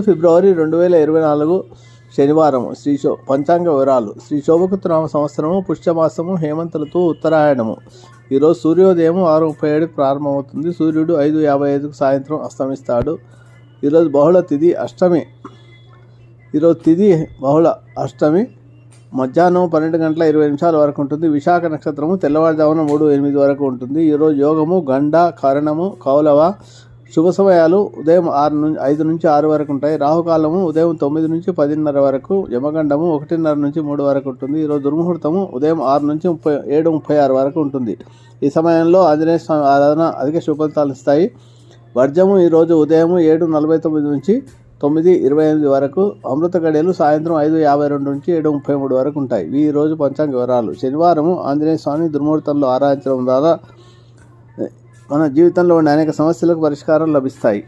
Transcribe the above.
ఫిబ్రవరి 2024 శనివారం. పంచాంగ వివరాలు. శ్రీ శోభకృతనామ సంవత్సరము, పుష్యమాసము, హేమంత ఋతువు, ఉత్తరాయణము. ఈరోజు సూర్యోదయం 6:37కి ప్రారంభమవుతుంది. సూర్యుడు 5:55కు సాయంత్రం అస్తమిస్తాడు. ఈరోజు బహుళ తిథి అష్టమి. ఈరోజు తిథి బహుళ అష్టమి మధ్యాహ్నం 12:20 వరకు ఉంటుంది. విశాఖ నక్షత్రము తెల్లవారుజామున 3:08 వరకు ఉంటుంది. ఈరోజు యోగము గండ, కరణము, కౌలవ. శుభ సమయాలు ఉదయం 5 నుంచి 6 వరకు ఉంటాయి. రాహుకాలము ఉదయం 9 నుంచి 10:30 వరకు. యమగండము 1:30 నుంచి 3 వరకు ఉంటుంది. ఈరోజు దుర్ముహూర్తము ఉదయం 6 నుంచి 7:36 వరకు ఉంటుంది. ఈ సమయంలో ఆంజనేయ స్వామి ఆరాధన అధిక శుభఫలితాలు ఇస్తాయి. వర్జము ఈరోజు ఉదయం 7:49 నుంచి 9:28 వరకు. అమృత గడియలు సాయంత్రం 5:52 నుంచి 7:33 వరకు ఉంటాయి. ఈ రోజు పంచాంగ వివరాలు. శనివారము ఆంజనేయ స్వామి దుర్ముహూర్తంలో ఆరాధించడం ద్వారా మన జీవితంలో ఉండే అనేక సమస్యలకు పరిష్కారం లభిస్తాయి.